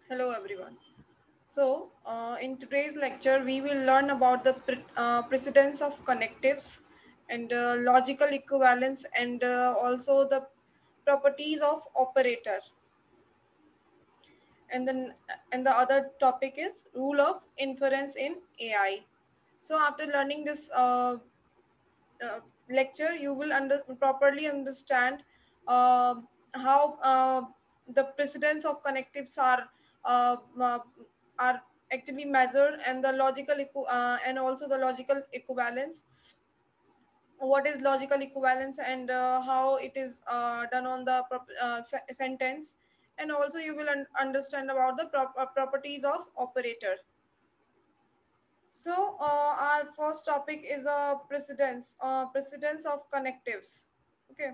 Hello everyone. In today's lecture, we will learn about the precedence of connectives and logical equivalence and also the properties of operator. And the other topic is rule of inference in AI. So after learning this uh, lecture, you will properly understand uh, how the precedence of connectives uh, uh, are actually measured, and the and also the logical equivalence. What is logical equivalence, and how it is done on the sentence, and also you will understand about the properties of operator. Our first topic is precedence of connectives. Okay.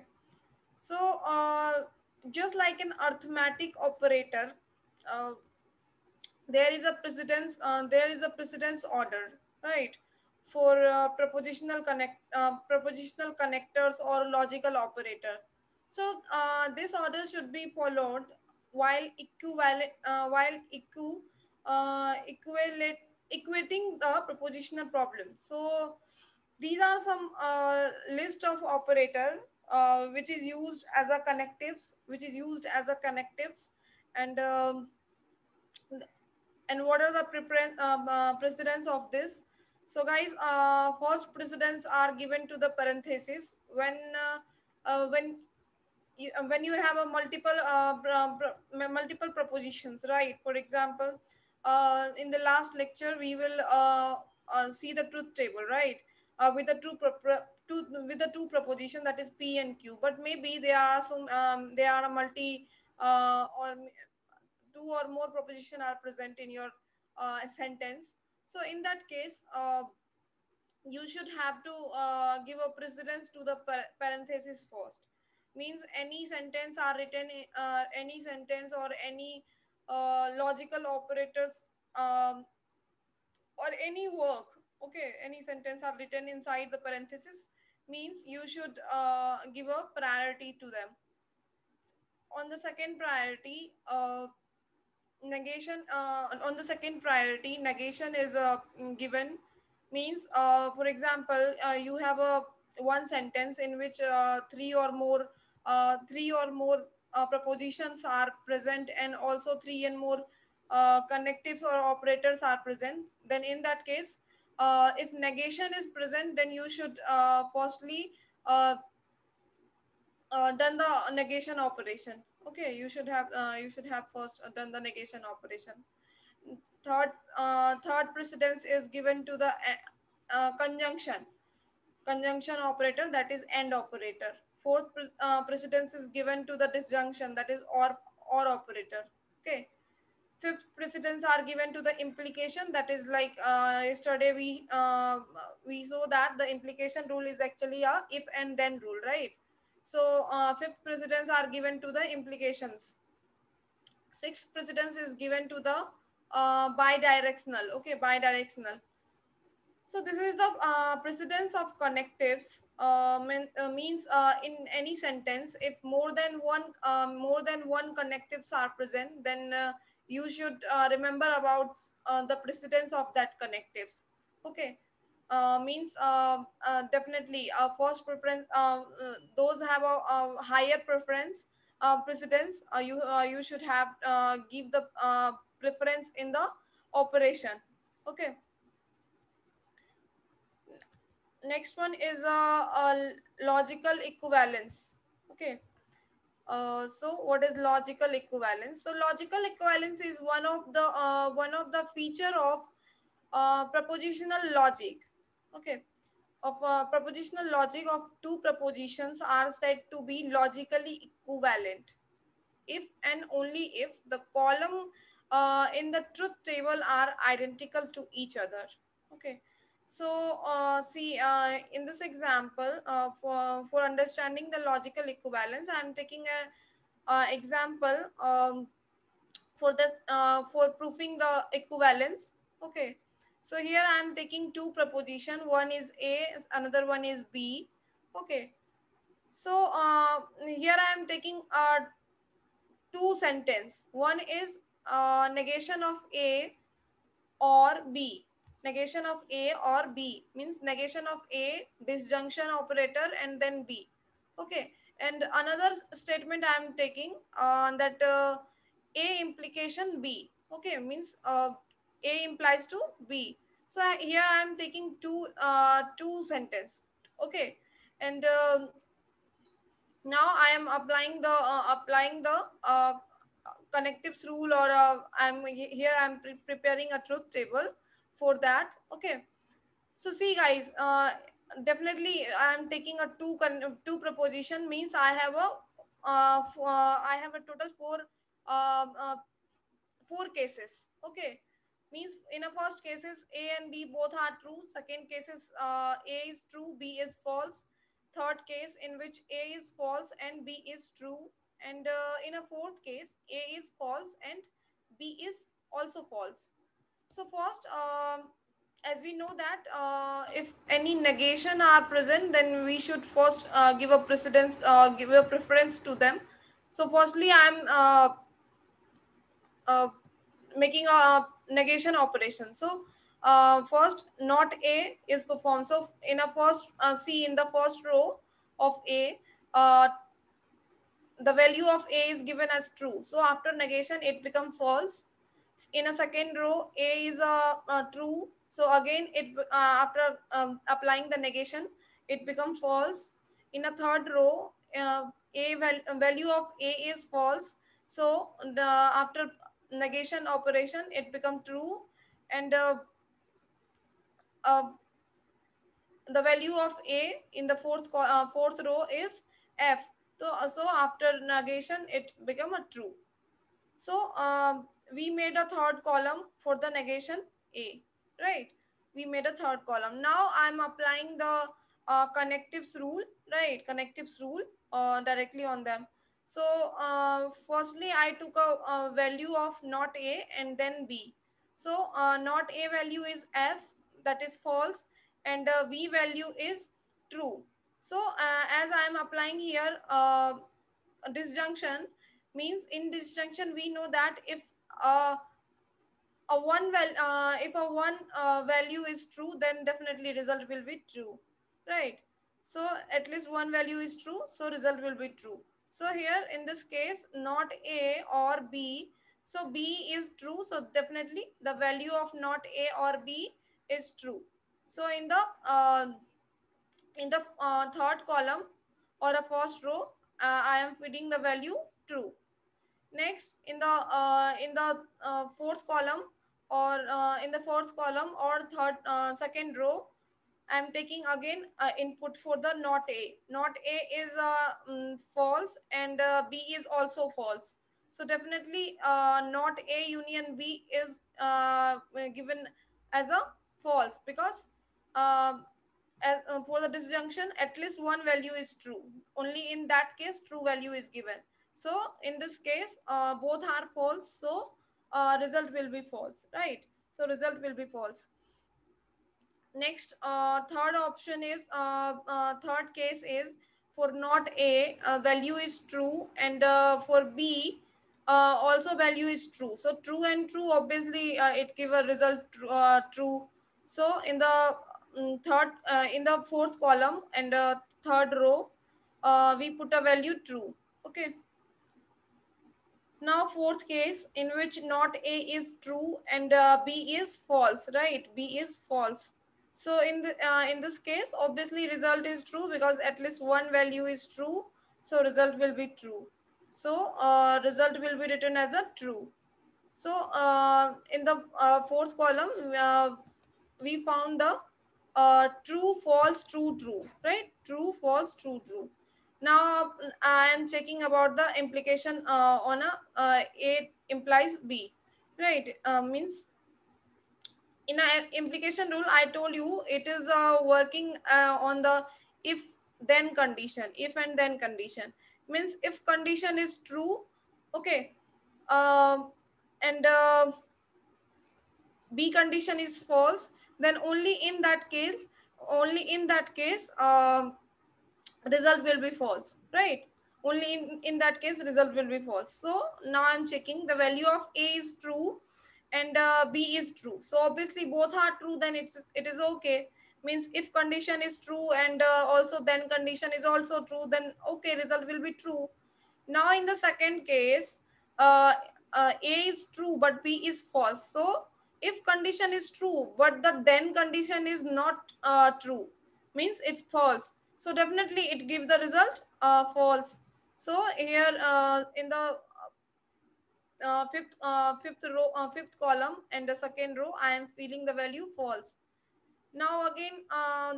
So, just like an arithmetic operator, uh, there is a precedence order, right, for propositional connectors or logical operator. So this order should be followed while equivalent while equivalent equating the propositional problem. So these are some list of operator which is used as a connectives, and what are the precedents of this. So guys, first precedents are given to the parenthesis when you have a multiple propositions, right? For example, in the last lecture we will see the truth table, right? With the with the two proposition, that is P and Q, but maybe there are a multi or two or more proposition are present in your sentence. So in that case, you should have to give a precedence to the parenthesis first. Means any sentence or any logical operators, um, or any work, okay, any sentence are written inside the parenthesis, means you should give a priority to them. On the second priority, negation on the second priority, negation is given. Means, for example, you have a one sentence in which three or more propositions are present, and also three and more connectives or operators are present. Then in that case, if negation is present, then you should firstly uh, done the negation operation. Okay, you should have first done the negation operation. Third precedence is given to the conjunction operator, that is and operator. Fourth precedence is given to the disjunction, that is or operator. Okay. Fifth precedence are given to the implication, that is like yesterday we saw that the implication rule is actually a if and then rule, right? So fifth precedence are given to the implications. Sixth precedence is given to the bidirectional. Okay, bidirectional. So this is the precedence of connectives. Means, in any sentence, if more than one connectives are present, then you should remember about the precedence of that connectives. Okay. Means, definitely first preference, those have a higher preference precedence. You should have give the preference in the operation. Okay. Next one is a logical equivalence. Okay. So what is logical equivalence? So logical equivalence is one of the feature of propositional logic. Okay. Of propositional logic of two propositions are said to be logically equivalent if and only if the column in the truth table are identical to each other. Okay. So see, in this example, for understanding the logical equivalence, I am taking a example for this for proofing the equivalence. Okay. So here I am taking two proposition, one is A, another one is B. Okay. So here I am taking two sentence. One is negation of A or B. Negation of A or B means negation of A, disjunction operator, and then B. Okay. And another statement I am taking that A implication B. Okay, means A implies to B. So here I am taking two sentence. Okay, and now I am applying the connectives rule, or I'm preparing a truth table for that. Okay, so see guys, definitely I am taking a two proposition, means I have a total four cases. Okay, means in a first cases A and B both are true, second cases A is true, B is false, third case in which A is false and B is true, and in a fourth case A is false and B is also false. So first, as we know that if any negation are present, then we should first give a precedence, give a preference to them. So firstly I am uh, making a negation operation. So first not A is performed. So in a first C, in the first row of A, uh, the value of A is given as true. So after negation it becomes false. In a second row A is true. So again it after applying the negation it becomes false. In a third row value of A is false. So the after negation operation it becomes true, and uh, the value of A in the fourth row is F. So after negation it become a true. So we made a third column for the negation A, right? We made a third column. Now I'm applying the connectives rule, right? Connectives rule directly on them. So firstly, I took a value of not A and then B. So not A value is F, that is false, and V value is true. So as I am applying here disjunction, means in disjunction we know that if a one value is true, then definitely result will be true, right? So at least one value is true, so result will be true. So here in this case not A or B, so B is true, so definitely the value of not A or B is true. So in the third column or a first row I am feeding the value true. Next, in the fourth column, or in the fourth column or third second row, I am taking again input for the not A. Not A is false, and B is also false. So definitely not A union B is given as a false, because uh, as for the disjunction at least one value is true. Only in that case true value is given. So in this case both are false, so result will be false, right? So result will be false. Next, third option is third case is for not A value is true, and for B also value is true. So true and true, obviously it give a result true. So in the in the fourth column and third row we put a value true. Okay. Now fourth case in which not A is true and B is false, right? B is false. So in this case, obviously result is true because at least one value is true. So result will be true. So result will be written as a true. So in the fourth column, we found the true, false, true, true, right? True, false, true, true. Now I am checking about the implication on A implies B, right? Means in a implication rule, I told you it is working on the if then condition, if and then condition. Means if condition is true, okay, and B condition is false, then only in that case result will be false, right? only in that case result will be false. So now I'm checking the value of A is true and B is true. So obviously both are true, then it is okay. Means if condition is true and also then condition is also true, then okay, result will be true. Now in the second case, uh, A is true but B is false. So if condition is true but the then condition is not true, means it's false. So definitely it give the result false. So here in the fifth column and the second row, I am feeling the value false. Now again,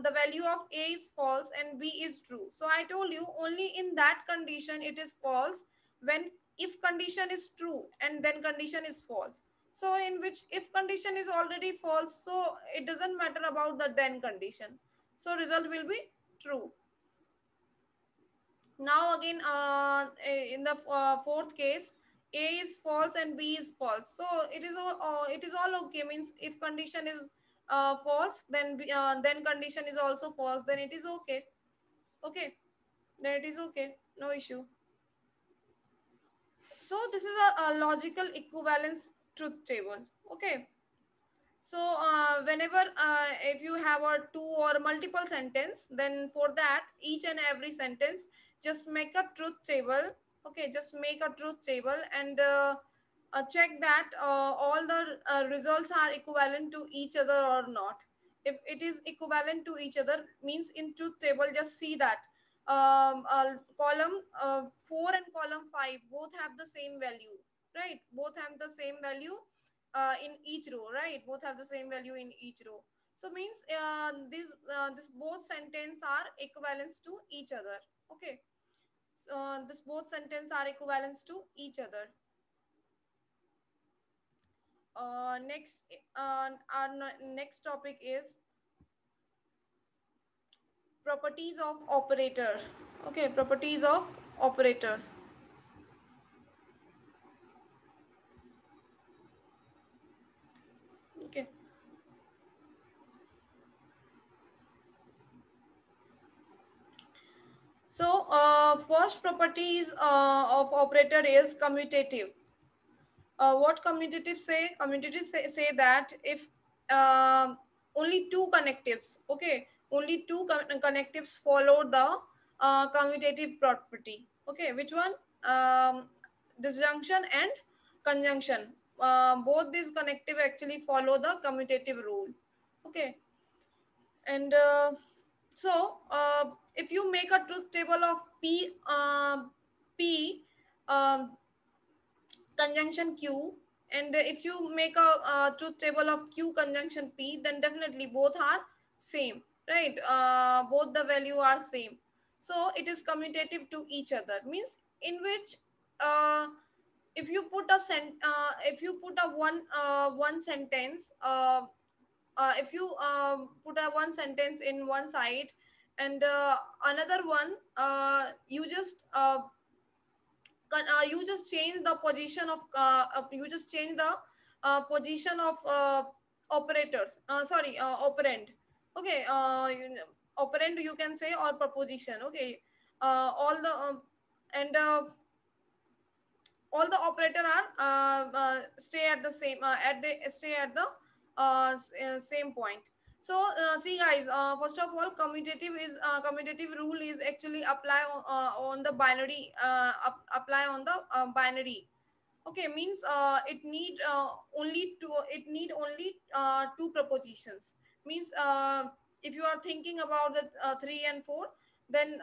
the value of A is false and B is true. So I told you only in that condition it is false, when if condition is true and then condition is false. So in which if condition is already false, so it doesn't matter about the then condition. So result will be true. Now again, in the fourth case, A is false and B is false. So it is all okay. Means if condition is false, then condition is also false. Then it is okay. Okay, then it is okay. No issue. So this is a logical equivalence truth table. Okay. So whenever if you have a two or multiple sentence, then for that each and every sentence just make a truth table. Okay, just make a truth table and check that all the results are equivalent to each other or not. If it is equivalent to each other, means in truth table just see that column 4 and column 5 both have the same value, right? Both have the same value in each row, right? Both have the same value in each row. So means this both sentence are equivalents to each other. Okay, so this both sentence are equivalents to each other. Next, our next topic is properties of operator. Okay, properties of operators. Okay. So, first properties of operator is commutative. What commutative say? Commutative say that if only two connectives, okay, only two connectives follow the commutative property. Okay, which one? Disjunction and conjunction. Both these connective actually follow the commutative rule. Okay, and if you make a truth table of P um, conjunction Q, and if you make a truth table of Q conjunction P, then definitely both are same, right? Both the value are same. So it is commutative to each other, means in which uh, if you put a one sentence if you put a one sentence in one side and another one you just change the position of you just change the position of operators sorry operand. Okay, operand you can say, or proposition. Okay, all the all the operator are stay at the same at the stay at the same point. So see guys, first of all, commutative rule is actually on the binary apply on the binary. Okay, means it need only two propositions. Means if you are thinking about the 3 and 4, then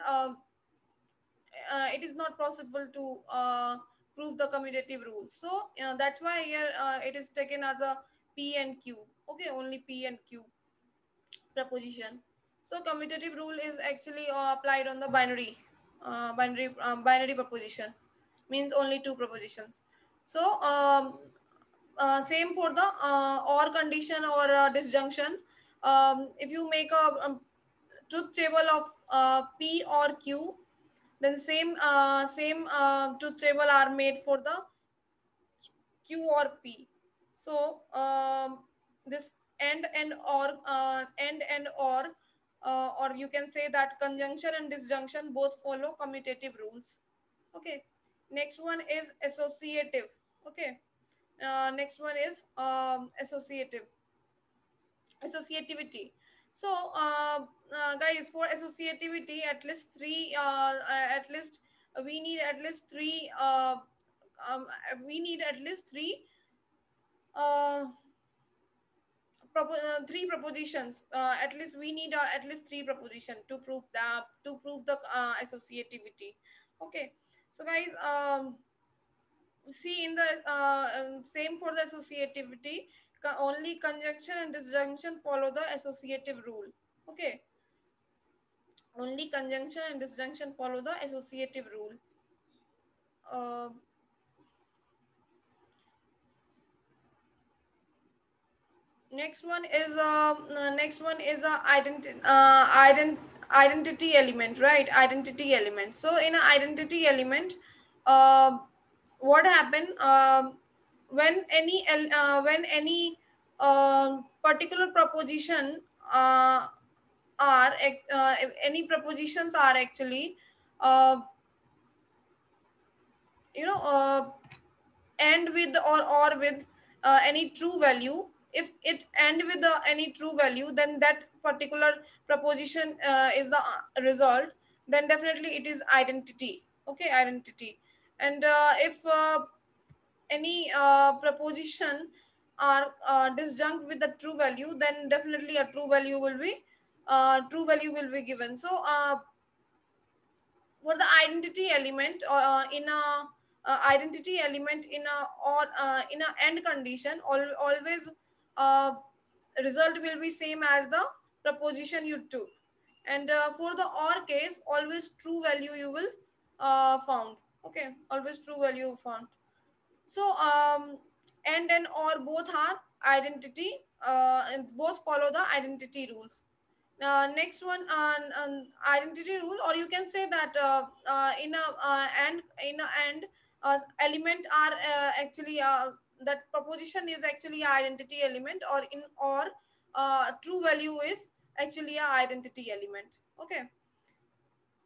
it is not possible to prove the commutative rule. So that's why here it is taken as a P and Q. Okay, only P and Q proposition. So commutative rule is actually applied on the binary proposition, means only two propositions. So same for the or condition or disjunction. If you make a truth table of P or Q, then same truth table are made for the Q or P. So this and or you can say that conjunction and disjunction both follow commutative rules. Okay. Next one is associative. Okay. Next one is associativity. So guys, for associativity, at least we need at least um, we need at least uh, three propositions. At least we need at least three proposition to prove the associativity. Okay. So guys, see in the same for the associativity, only conjunction and disjunction follow the associative rule. Okay. Only conjunction and disjunction follow the associative rule. uh, Next one is a identity element, right? Identity element. So in an identity element, uh, what happened when any particular proposition if any propositions are actually uh, you know end with or with any true value. If it end with any true value, then that particular proposition is the result. Then definitely it is identity. Okay, identity. And if any proposition are disjunct with the true value, then definitely a true value will be given. So for the identity element in a identity element in a or in a end condition, always uh, result will be same as the proposition you took. And for the or case, always true value you will found. Okay, always true value found. So and or both are identity, and both follow the identity rules. Next one on identity rule, or you can say that in a and element are actually that proposition is actually a identity element, or in or true value is actually a identity element. Okay,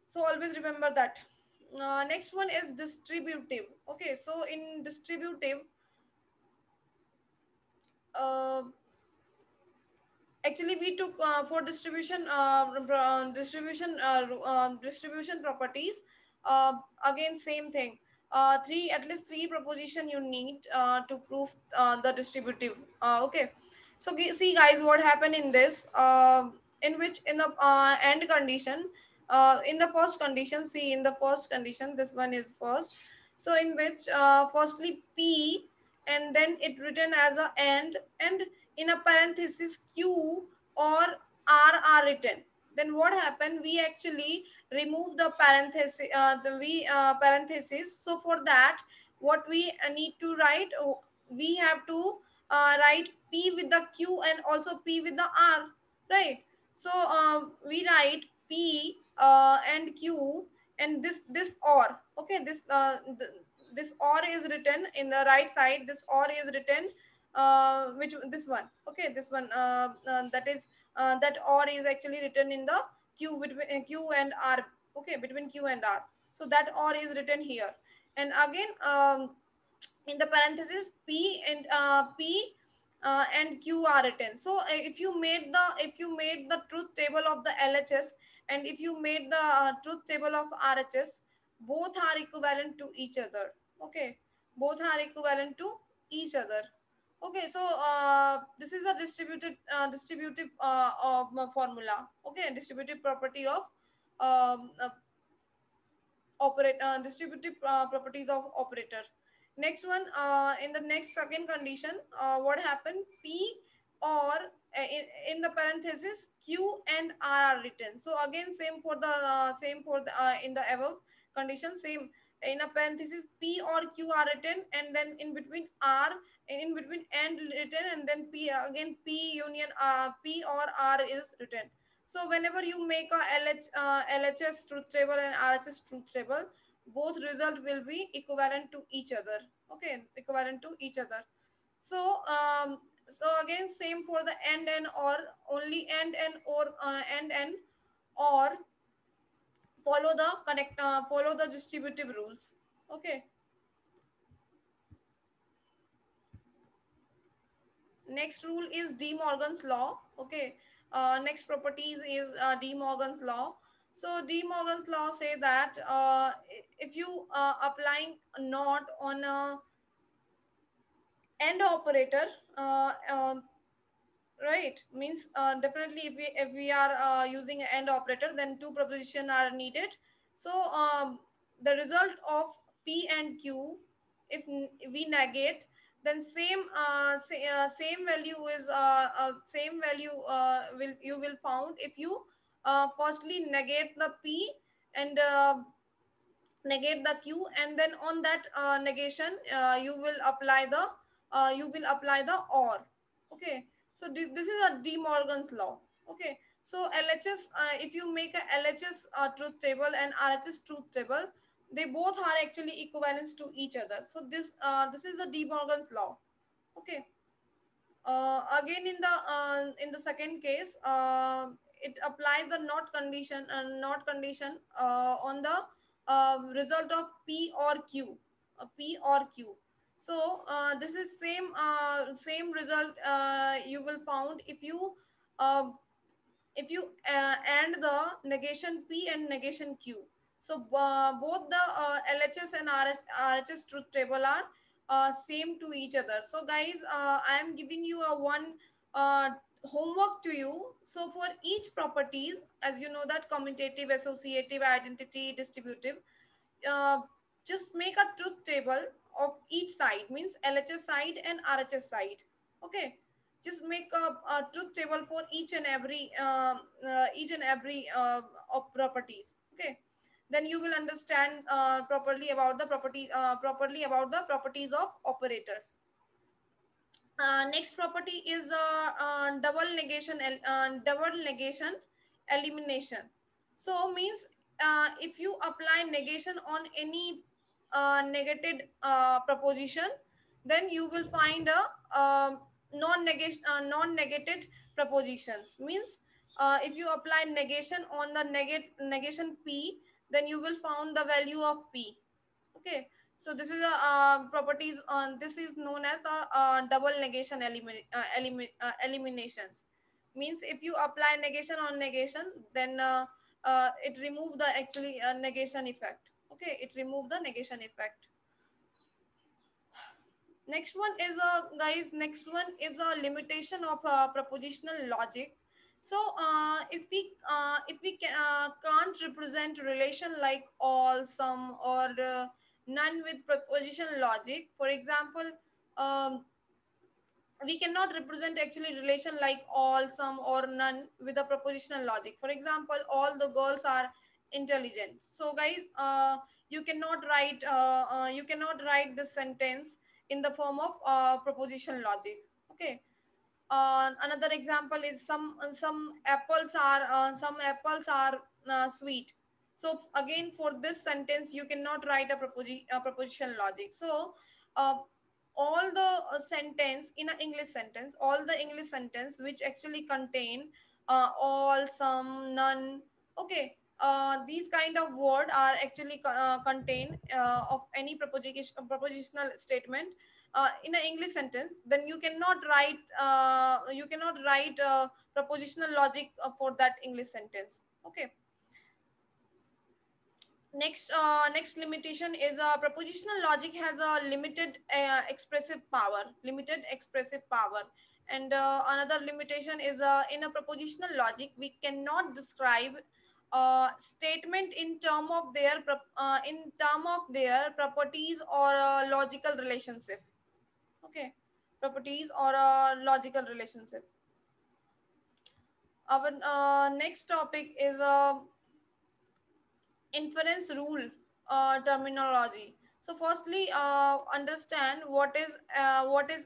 so always remember that. Next one is distributive. Okay, so in distributive, uh, actually we took for distribution properties. uh, Again same thing. Three, at least three proposition you need to prove the distributive. Okay, so see guys, what happened in this, in which in the end condition, in the first condition, see in the first condition, this one is first. So in which firstly p, and then it written as a and in a parenthesis q or r are written. Then what happened, we actually remove the parenthesis, parenthesis. So for that, what we need to write, we have to write p with the q and also p with the r, right? So we write p and q, and this or, okay, this or is written in the right side. This or is written which this one, okay, this one, that is that or is actually written in the q, between q and r. Okay, between q and r. So that or is written here. And again, in the parenthesis p and q are written. So if you made the truth table of the LHS, and if you made the truth table of RHS, both are equivalent to each other. Okay, both are equivalent to each other. Okay, so this is a distributive formula. Okay, distributive property of distributive properties of operator. Next one, in the next second condition, what happened, p or in the parenthesis q and r are written. So again same for the in the above condition, same. In a parenthesis p or q are written, and then in between r, in between and written, and then p, again p union p or r is written. So whenever you make a LHS truth table and RHS truth table, both result will be equivalent to each other. Okay, equivalent to each other. So so again same for the and or, only and or, and or follow the distributive rules. Okay. Next rule is De Morgan's law. Okay. Next properties is De Morgan's law. So De Morgan's law say that if you applying not on a and operator, right, means definitely if we are using an and operator, then two proposition are needed. So the result of p and q, if we negate, then same value is same value will you will found if you firstly negate the p and negate the q, and then on that negation you will apply the or. Okay. So this is a De Morgan's law. Okay. So LHS, if you make a LHS truth table and RHS truth table, they both are actually equivalent to each other. So this is the De Morgan's law. Okay. Again in the second case, it applies the not condition on the result of p or q, p or q. So this is same result you will found uh, if you and the negation p and negation q. So both the LHS and RHS truth table are same to each other. So guys, I am giving you a one uh, homework to you. So for each properties, as you know that commutative, associative, identity, distributive, uh, just make a truth table of each side, means LHS side and RHS side. Okay. Just make a truth table for each and every of properties. Okay. Then you will understand properly about the properties of operators. Next property is double negation elimination. So means if you apply negation on any negated proposition, then you will find a non-negated propositions. Means if you apply negation on the negation p, then you will found the value of p. Okay. So this is a properties on this is known as a double negation eliminations. Means if you apply negation on negation, then it remove the actually negation effect. Okay, it remove the negation effect. Next one is a guys. Next one is a limitation of propositional logic. So can't represent relation like all, some, or none with proposition logic. For example, um, we cannot represent actually relation like all, some, or none with a propositional logic. For example, all the girls are intelligent. So guys, you cannot write this sentence in the form of proposition logic. Okay. Another example is some apples are sweet. So again, for this sentence you cannot write a proposition logic. So uh, all the sentence in an English sentence, all the English sentence which actually contain all, some, none. Okay. These kind of word are actually contain of any propositional statement in an English sentence, then you cannot write propositional logic for that English sentence. Okay. Next limitation is propositional logic has a limited expressive power. And another limitation is in a propositional logic we cannot describe statement in term of their properties or logical relationship. Okay. Properties or a logical relationship. Our next topic is inference rule terminology. So firstly, understand what is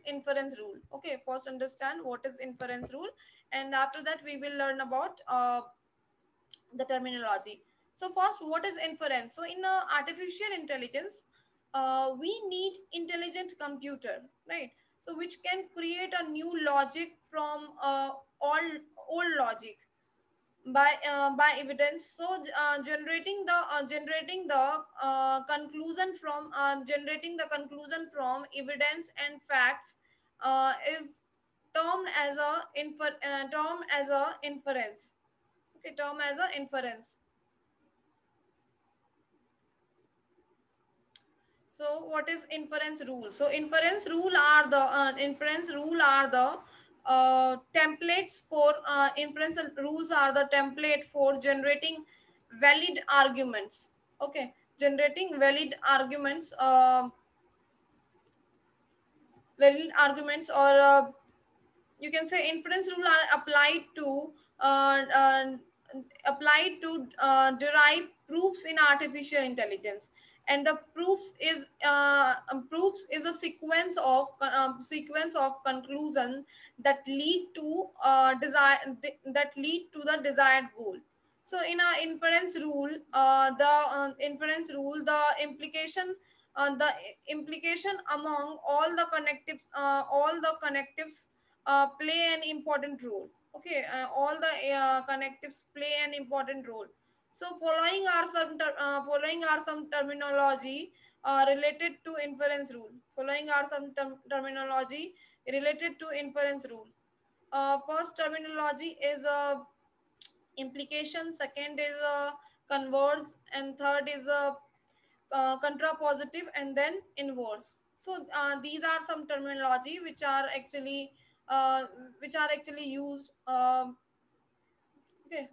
inference rule. Okay, first understand what is inference rule, and after that we will learn about the terminology. So first, what is inference? So in artificial intelligence, we need intelligent computer, right? So which can create a new logic from all old logic. by evidence. So generating the conclusion from evidence and facts is termed as a inference. Okay, term as a inference. So what is inference rule? So inference rule are the templates for inference rules are the template for generating valid arguments. Okay, generating valid arguments, or you can say inference rule are uh, uh, derive proofs in artificial intelligence. And the proofs is a sequence of conclusion that lead to that lead to the desired goal. So in our inference rule, the implication among all the connectives play an important role. Okay, all the connectives play an important role. So following are some terminology related to inference rule. Following are some terminology related to inference rule. First terminology is implication, second is converge, and third is contrapositive, and then inverse. So these are some terminology uh, which are actually used. Okay.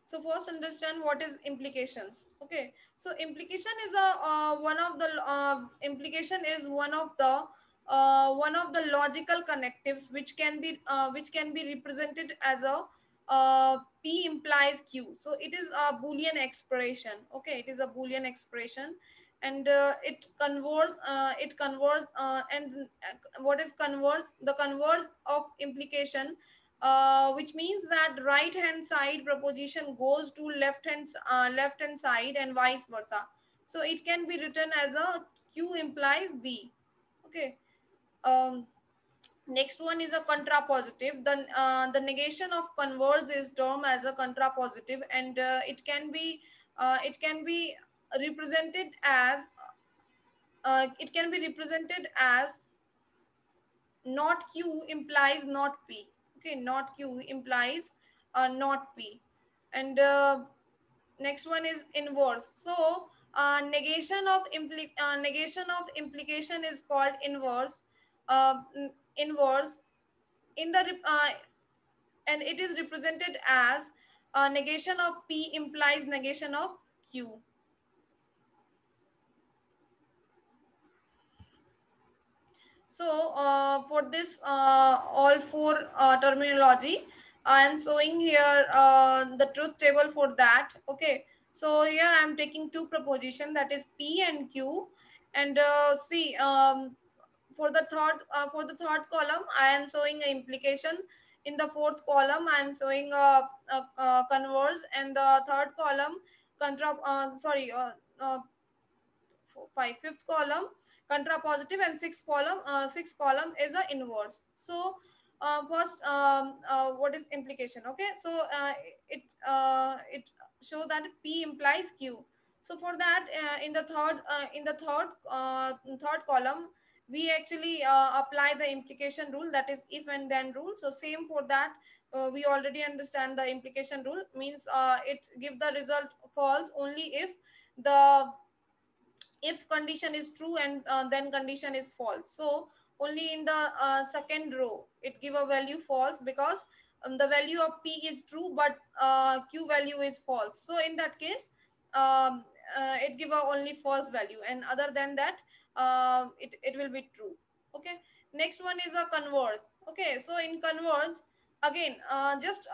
So first understand what is implications. Okay, so implication is one of the logical connectives which can be represented as a p implies q. So it is a boolean expression. Okay, it is a boolean expression. And it converts and what is converse the converse of implication, which means that right hand side proposition goes to left hand side and vice versa. So it can be written as a q implies b. Okay. um, Next one is a contrapositive. The negation of converse is termed as a contrapositive, and it can be represented as not q implies not p. Okay, not q implies not p. And next one is inverse. So negation of implication is called inverse. Inverse in the and it is represented as negation of p implies negation of q. So for this all four terminology, I am showing here the truth table for that. Okay, so here I am taking two proposition, that is P and Q, and see, for the third column I am showing an implication. In the fourth column I am showing a converse, and the third column contra. Fifth column contrapositive, and sixth column is a inverse. So first, what is implication? Okay, so it show that p implies q. So for that, in the third column, we actually apply the implication rule, that is if and then rule. So same for that, we already understand the implication rule means it give the result false only the if condition is true, and then condition is false. So only in the second row it give a value false, because the value of p is true, but q value is false. So in that case, it give a only false value, and other than that, it will be true. Okay, next one is a converse. Okay, so in converge, again, just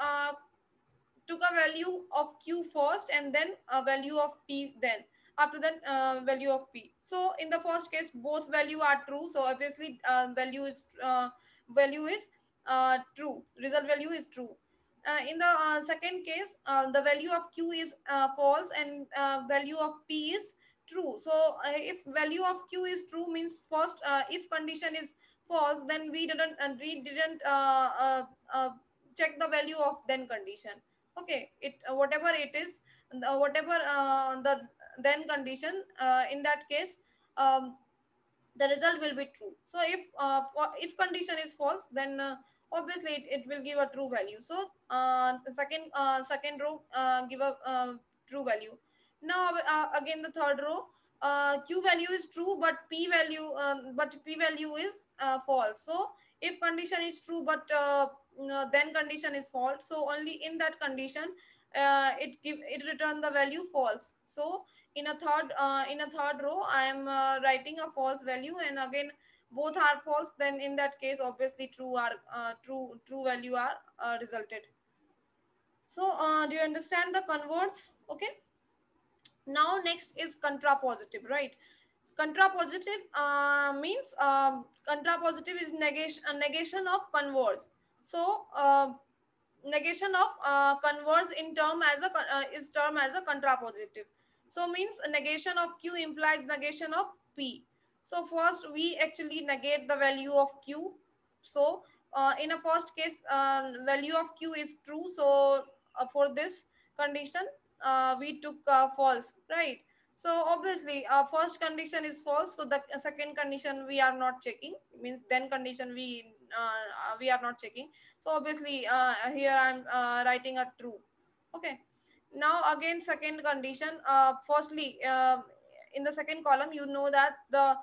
took a value of q first, and then a value of p, then after that value of p. So in the first case both value are true, so obviously value is true, result value is true. In the second case, the value of q is false, and value of p is true. So if value of q is true means first if condition is false, then we didn't check the value of then condition. Okay, it whatever it is, whatever the then condition, in that case, um, the result will be true. So if condition is false, then obviously it will give a true value. So second row give a true value. Now again the third row, q value is true but p value is false. So if condition is true but then condition is false, so only in that condition it return the value false. So in a third row I am writing a false value, and again both are false, then in that case obviously true value are resulted. So do you understand the converts? Okay. Now next is contrapositive, right? Contrapositive means contrapositive is negation of converse. So negation of converse in term as a is term as a contrapositive. So means negation of q implies negation of p. So first we actually negate the value of q. So in a first case, value of q is true, so for this condition we took false, right? So obviously first condition is false, so the second condition we are not checking, means then condition we are not checking. So obviously here I'm writing a true. Okay. Now again second condition, firstly in the second column you know that the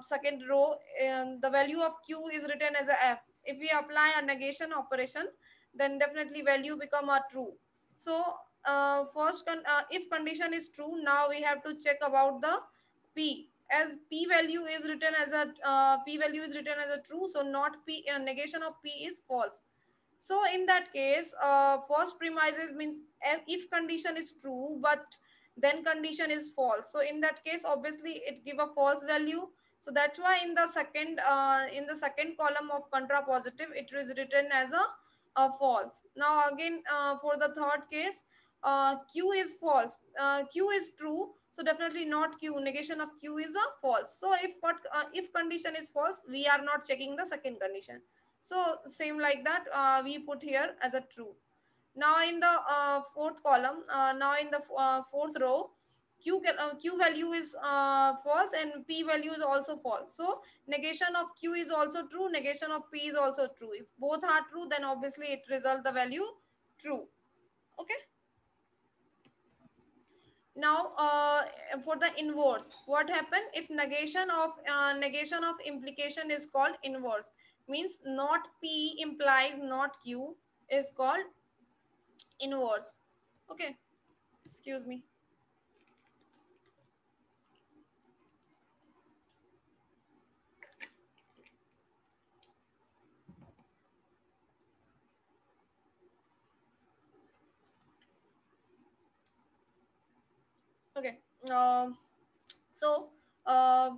second row, the value of q is written as a f. If we apply a negation operation, then definitely value become a true. So if condition is true, now we have to check about the p, as p value is written as a p value is written as a true, so not p, negation of p is false. So in that case, first premises mean if condition is true but then condition is false, so in that case obviously it give a false value. So that's why in the second column of contrapositive it is written as a false. Now again for the third case, q is false, q is true, so definitely not q, negation of q is a false. So if condition is false, we are not checking the second condition. So same like that, we put here as a true. Now in the fourth column, now in the fourth row, q value is false and p value is also false. So negation of q is also true, negation of p is also true. If both are true, then obviously it result the value true. Okay. Now for the inverse, what happen if negation of implication is called inverse, means not p implies not q is called inverse. Okay, excuse me. Okay. So uh,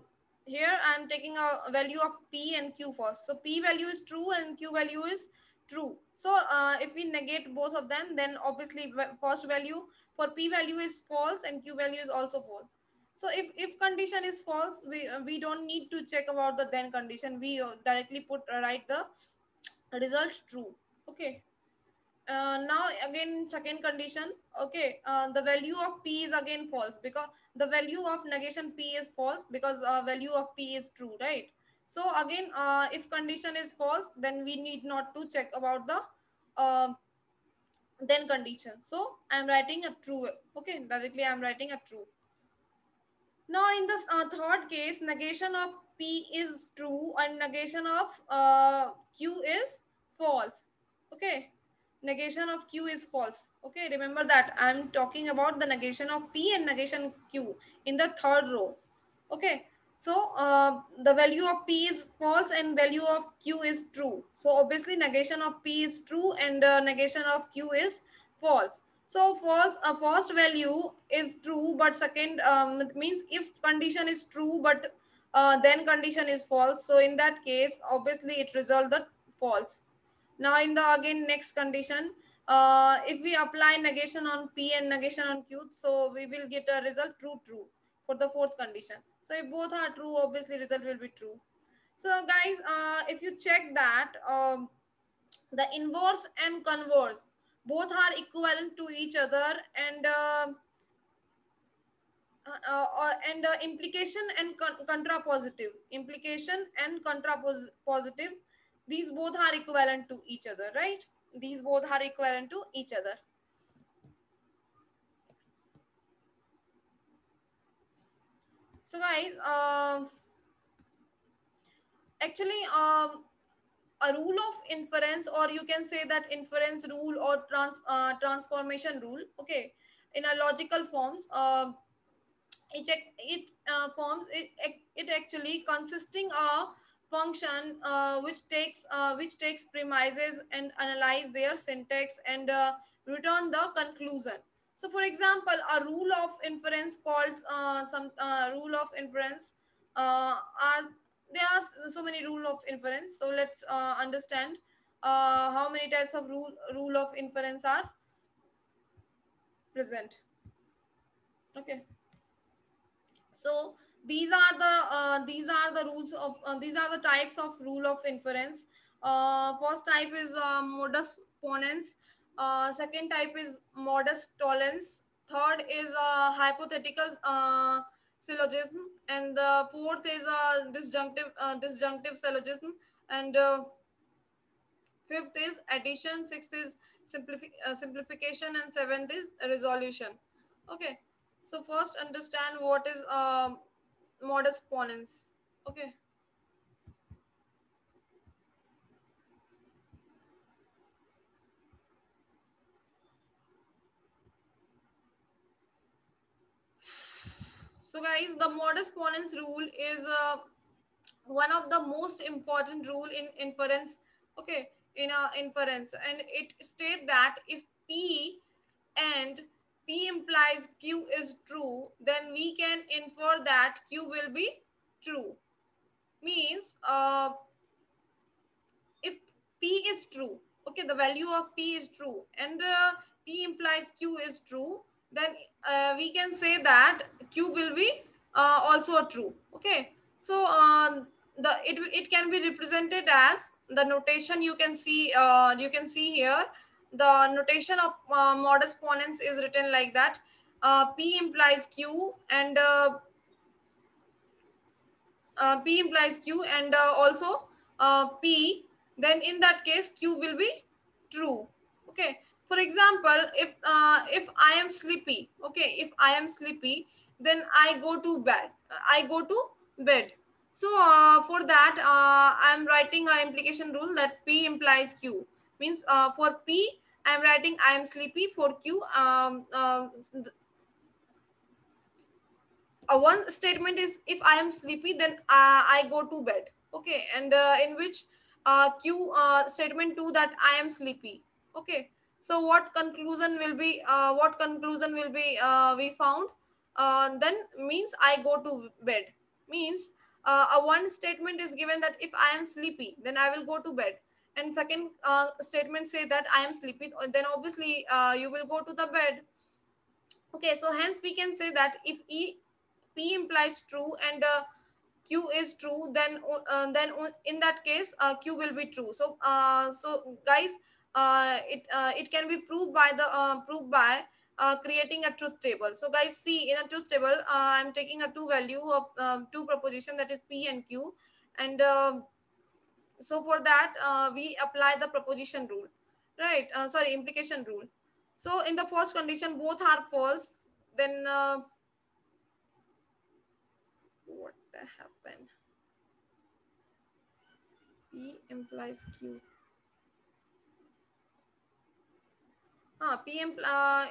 here I am taking a value of p and q first. So p value is true and q value is true. So if we negate both of them, then obviously first value for p value is false and q value is also false. So if condition is false, we don't need to check about the then condition. We directly write the result true. Okay. Now again second condition. Okay, the value of p is again false because the value of negation p is false because value of p is true, right? So again if condition is false, then we need not to check about the uh, then condition. So I'm writing a true. Okay, directly I'm writing a true. Now in this third case, negation of p is true and negation of q is false. Okay, negation of q is false. Okay, remember that I'm talking about the negation of p and negation q in the third row. Okay, so the value of p is false and value of q is true. So obviously negation of p is true and negation of q is false. So false, first value is true, but second means if condition is true, but then condition is false. So in that case, obviously it result the false. Now in the again next condition, if we apply negation on p and negation on q, so we will get a result true true for the fourth condition. So if both are true, obviously result will be true. So guys, if you check that, the inverse and converse both are equivalent to each other, and implication and contrapositive, implication and contrapositive, these both are equivalent to each other, right? These both are equivalent to each other. So guys, actually, a rule of inference, or you can say that inference rule or transformation rule, okay, in a logical forms, it forms it actually consisting a function which takes premises and analyze their syntax and return the conclusion. So for example, a rule of inference called some rule of inference are there are so many rule of inference. So let's understand how many types of rule of inference are present. Okay, so these are the rules of these are the types of rule of inference. First type is modus ponens, second type is modus tollens, third is hypothetical syllogism, and the fourth is disjunctive syllogism, and fifth is addition, sixth is simplification, and seventh is resolution. Okay, so first understand what is modus ponens. Okay, so guys, the modus ponens rule is one of the most important rule in inference. Okay, in a inference, and it state that if p and p implies q is true, then we can infer that q will be true. Means if p is true, okay, the value of p is true, and p implies q is true, then we can say that q will be also true. Okay, so it can be represented as the notation. You can see here the notation of modus ponens is written like that. P implies q, and p implies q, and also p, then in that case q will be true. Okay, for example, if I am sleepy, okay, if I am sleepy, then I go to bed, I go to bed. So for that, I am writing a implication rule that p implies q. Means for p I am writing I am sleepy. For q, one statement is if I am sleepy, then I go to bed. Okay, and in which q statement 2 that I am sleepy. Okay, so what conclusion will be we found, then means I go to bed. Means a one statement is given that if I am sleepy, then I will go to bed, and second statement say that I am sleepy, then obviously you will go to the bed. Okay, so hence we can say that if p implies true and q is true, then in that case q will be true. So guys, it can be proved by creating a truth table. So guys, see, in a truth table, I'm taking a two value of two proposition, that is p and q, and so for that we apply the proposition rule, right? Sorry, implication rule. So in the first condition both are false, then what the happened, p implies q.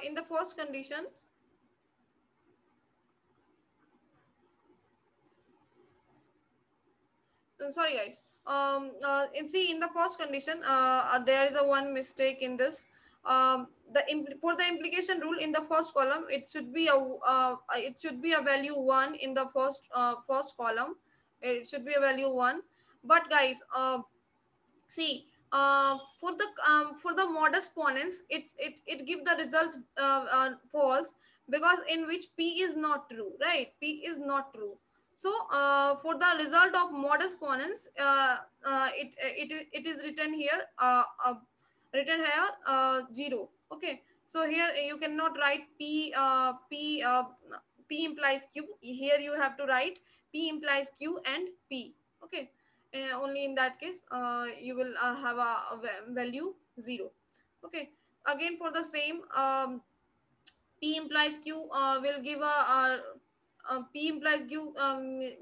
In the first condition, sorry guys, see, in the first condition there is a one mistake in this. For the implication rule, in the first column it should be a value 1. In the first column it should be a value 1. But guys, see, for the modus ponens, it give the result false, because in which p is not true, right? P is not true. So for the result of modus ponens, it is written here, 0. Okay, so here you cannot write p implies q. Here you have to write p implies q and p. Okay, only in that case you will have a value 0. Okay, again for the same, p implies q will give p implies q,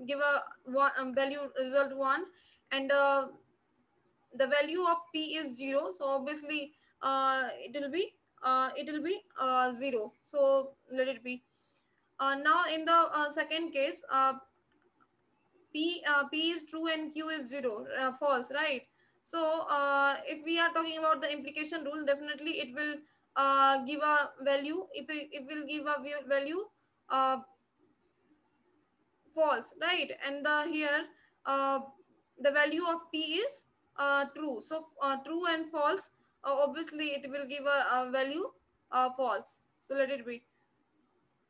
give a one, value result 1, and the value of p is 0, so obviously it will be 0, so let it be. Now in the second case, p is true and q is 0, false, right? So if we are talking about the implication rule, definitely it will give a value, if it will give a value uh, false, right? And the here uh, the value of p is true, so true and false, obviously it will give a value false, so let it be.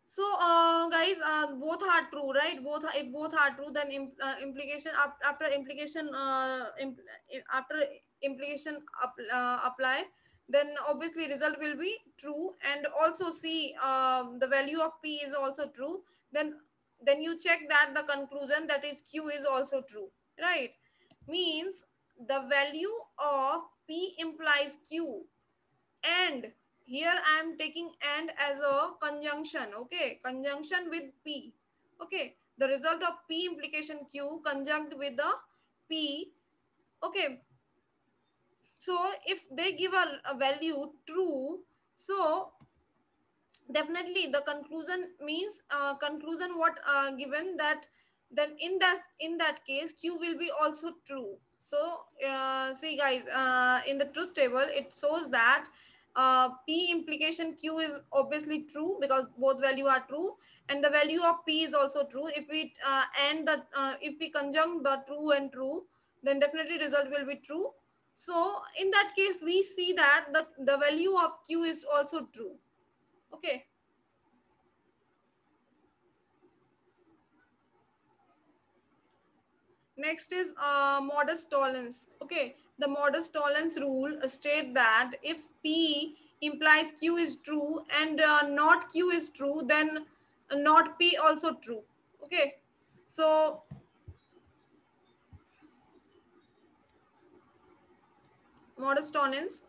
So guys, both are true, right? If both are true, then implication after implication after implication apply, then obviously result will be true. And also see, the value of p is also true, then you check that the conclusion, that is q, is also true, right? Means the value of p implies q, and here I am taking and as a conjunction. Okay, conjunction with p. Okay, the result of p implication q conjunct with the p. Okay, so if they give a value true, so definitely the conclusion means, conclusion what given, that then in that case q will be also true. So see guys, in the truth table it shows that p implication q is obviously true because both value are true, and the value of p is also true. If we if we conjunct the true and true, then definitely result will be true. So in that case we see that the value of q is also true. Okay. Next is modus tollens. Okay, the modus tollens rule state that if P implies Q is true and not Q is true, then not P also true. Okay, so modus tollens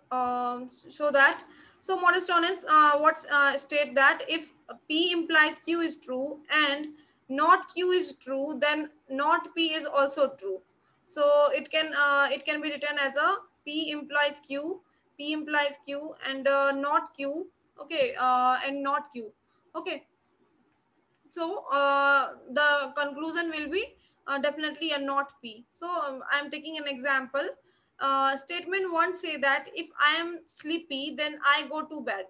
show that. So modus tollens what's state that if p implies q is true and not q is true, then not p is also true. So it can be written as a p implies q, p implies q, and not q. Okay, and not q. Okay, so the conclusion will be definitely a not p. So I'm taking an example. Statement one say that if I am sleepy, then I go to bed.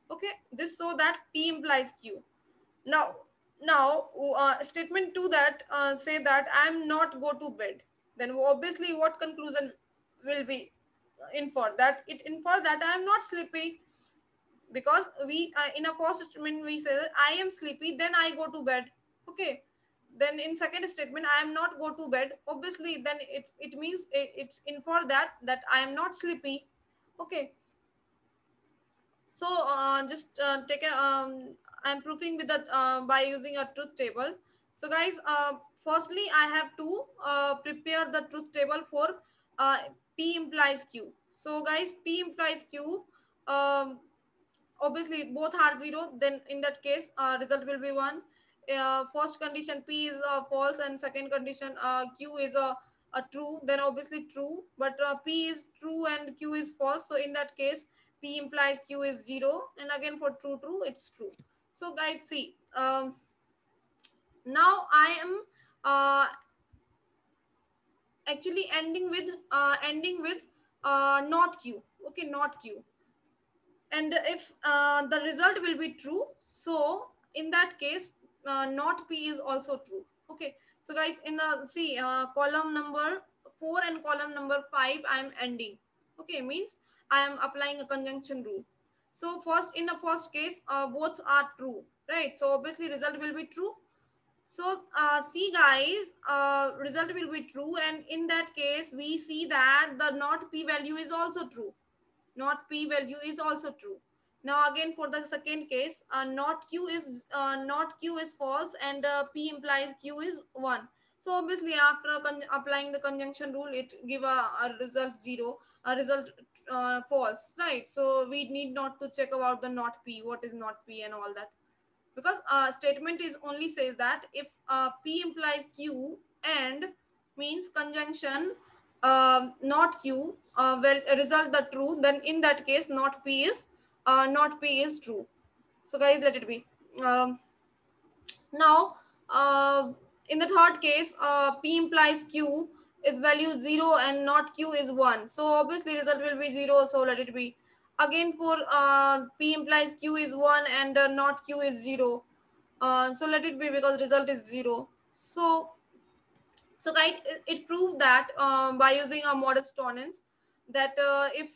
Okay, this so that p implies q. Now, statement two that say that I am not go to bed. Then obviously, what conclusion will be infer that it infer that I am not sleepy, because we in a first statement we say I am sleepy, then I go to bed. Okay, then in second statement I am not go to bed, obviously then it means it's infer that I am not sleepy. Okay, so just take a I'm proofing with that by using a truth table. So guys, firstly I have to prepare the truth table for uh, p implies q. So guys, p implies q, um, obviously both are 0, then in that case result will be 1. First condition p is false, and second condition q is a true, then obviously true. But p is true and q is false, so in that case p implies q is 0, and again for true it's true. So guys, see, now I am uh, actually ending with not q. Okay, not q. And if the result will be true, so in that case not p is also true. Okay, so guys, in the see, column number 4 and column number 5 I am ending. Okay, means I am applying a conjunction rule. So first, in the first case both are true, right? So obviously result will be true. So see guys, result will be true, and in that case we see that the not p value is also true. Not p value is also true. Now again for the second case, not q is false, and p implies q is 1. So obviously after applying the conjunction rule, it give a result 0, a result false, right? So we need not to check about the not p, what is not p and all that, because statement is only says that if p implies q and means conjunction not q well result the true, then in that case not p is true. So guys, let it be. Now in the third case, p implies q is value 0 and not q is 1, so obviously result will be 0, so let it be. Again for p implies q is 1 and not q is 0, so let it be because result is 0. So right, it proved that by using a modest tolerance, that if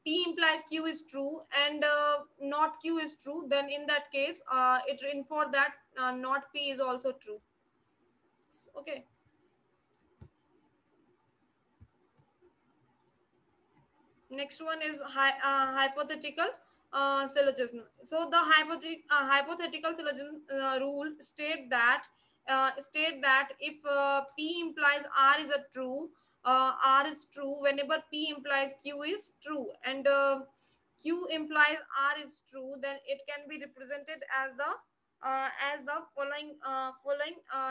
p implies q is true and not q is true, then in that case it infer that not p is also true. Okay. Next one is hypothetical syllogism. So the hypothetical syllogism rule state that if p implies r is a true, r is true whenever p implies q is true, and q implies r is true, then it can be represented as the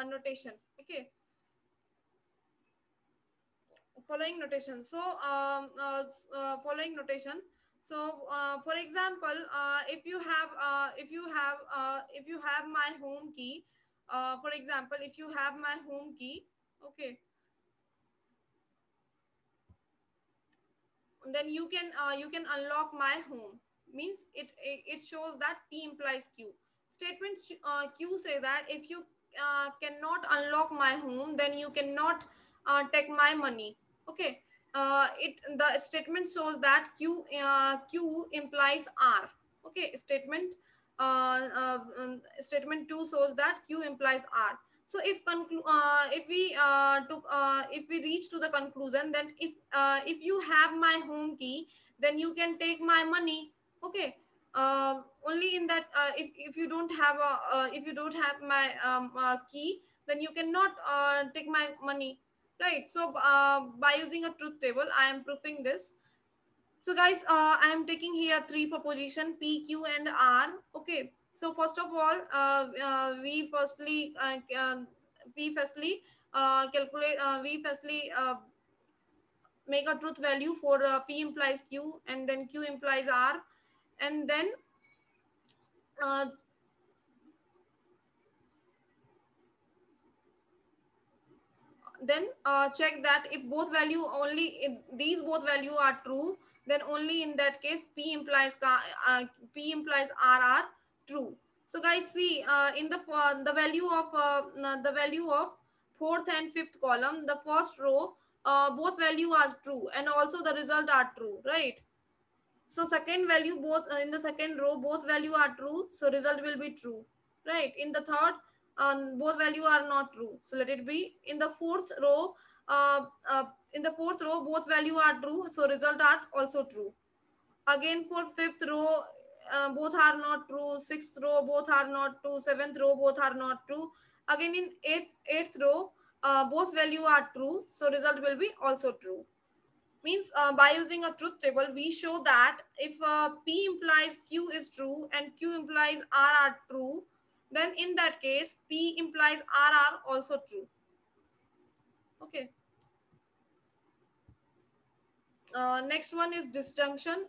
notation. Okay, following notation. So following notation. So for example, if you have my home key, for example, if you have my home key, okay, then you can unlock my home, means it shows that p implies q. Statement q say that if you cannot unlock my home, then you cannot take my money. Okay, it the statement shows that q implies r. Okay, statement 2 shows that q implies r. So if we reach to the conclusion, then if you have my home key, then you can take my money. Okay, only in that if you don't have if you don't have my key, then you cannot take my money, right? So by using a truth table, I am proving this. So guys, I am taking here three proposition p, q and r. Okay, so first of all, we firstly calculate we firstly make a truth value for p implies q and then q implies r, and uh, then check that if both value only if these both value are true, then only in that case p implies r are true. So guys, see the value of the value of fourth and fifth column, the first row, both value are true and also the result are true, right? So second value, both in the second row both value are true, so result will be true, right? In the third, both value are not true, so let it be. In the fourth row, uh, uh, in the fourth row both value are true, so result are also true. Again for fifth row, both are not true. Sixth row both are not true. Seventh row both are not true. Again in eighth row, both value are true, so result will be also true. Means by using a truth table, we show that if p implies q is true and q implies r are true, then in that case p implies r are also true. Okay. Next one is disjunction.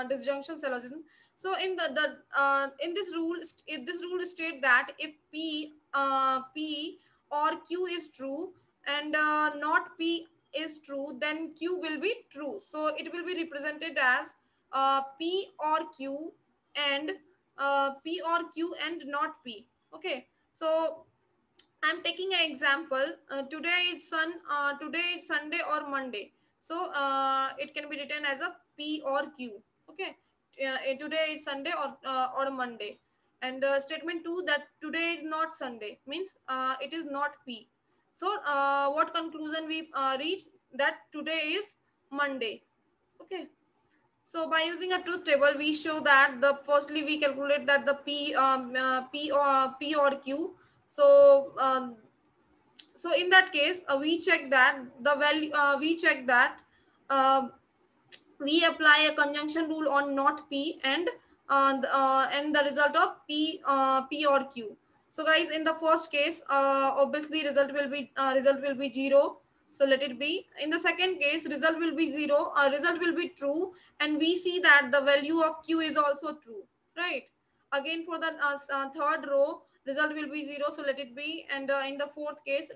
Disjunction syllogism. So in in this rule, this rule state that if p or q is true and not p is true, then q will be true. So it will be represented as p or q and not p. Okay. So I'm taking an example. Today it's Sunday or Monday. So it can be written as a P or Q. Okay. Today is Sunday or Monday. And statement 2, that today is not Sunday, means it is not P. So what conclusion we reach, that today is Monday. Okay. So by using a truth table, we show that the firstly we calculate that the P or Q. So so in that case, we check that the value. We check that uh, we apply a conjunction rule on not P, and the result of P or Q. So guys, in the first case, obviously result will be zero. So let it be. In the second case, result will be zero. Result will be true, and we see that the value of Q is also true, right? Again, for the third row, result will be zero. So let it be. And in the fourth case,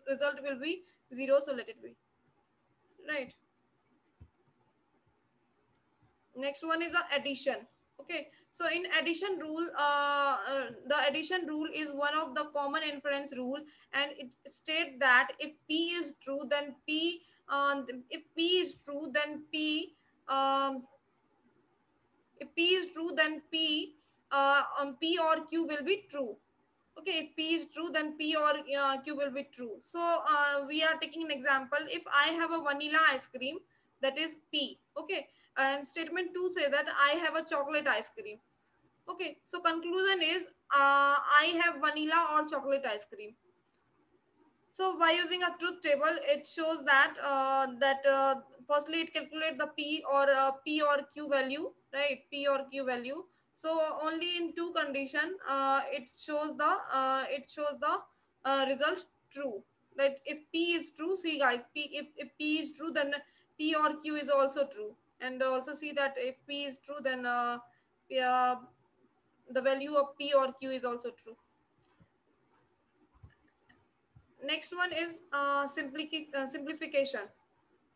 result will be zero. So let it be, right? Next one is a addition. Okay, so in addition rule, the addition rule is one of the common inference rule, and it state that if P is true, then if P is true, then um, if P is true, then P or Q will be true. Okay, if P is true, then P or Q will be true. So we are taking an example. If I have a vanilla ice cream, that is P. Okay, and statement 2 say that I have a chocolate ice cream. Okay, so conclusion is I have vanilla or chocolate ice cream. So by using a truth table, it shows that firstly it calculate the P or Q value, right? P or Q value. So only in two condition, it shows the result true. That if P is true, see guys, if P is true, then P or Q is also true, and also see that if P is true, then uh, the value of P or Q is also true. Next one is simplification.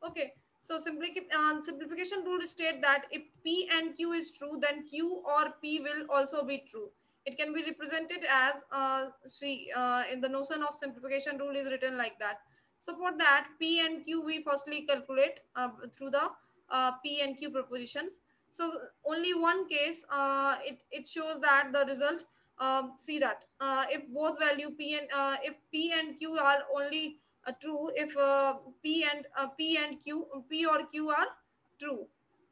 Okay, so simplification rule state that if P and Q is true, then Q or P will also be true. It can be represented as in the notion of simplification rule is written like that. So for that, P and Q we firstly calculate through the P and Q proposition. So only one case, it shows that the result, see that if both value if P and Q are only true, if P and Q, P or Q are true.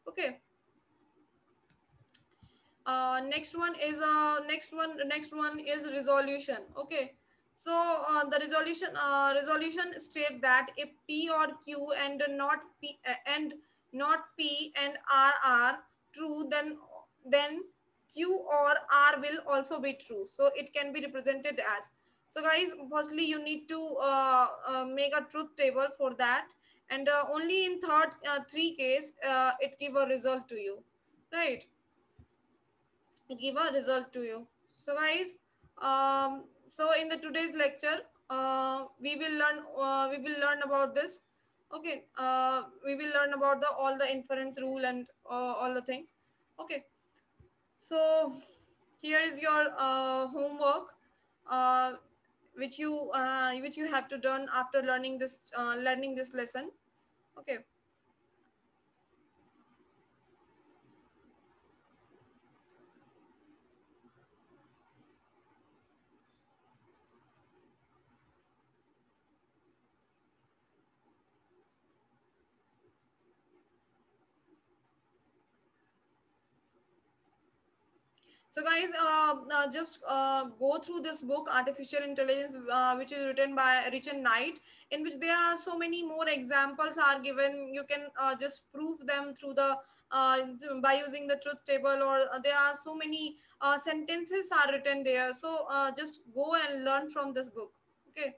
Okay. Next one is resolution. Okay, so the resolution state that if P or Q and not P and R are true, then Q or R will also be true. So it can be represented as. So guys, firstly you need to make a truth table for that, and only in three case it give a result to you, right? Give a result to you. So guys, so in the today's lecture, we will learn about this. Okay, we will learn about the all the inference rule and all the things. Okay, so here is your homework, uh, which you have to done after learning this lesson. Okay. So guys, just go through this book, Artificial Intelligence, which is written by Rich and Knight, in which there are so many more examples are given. You can just prove them through the uh, by using the truth table, or there are so many sentences are written there. So just go and learn from this book. Okay.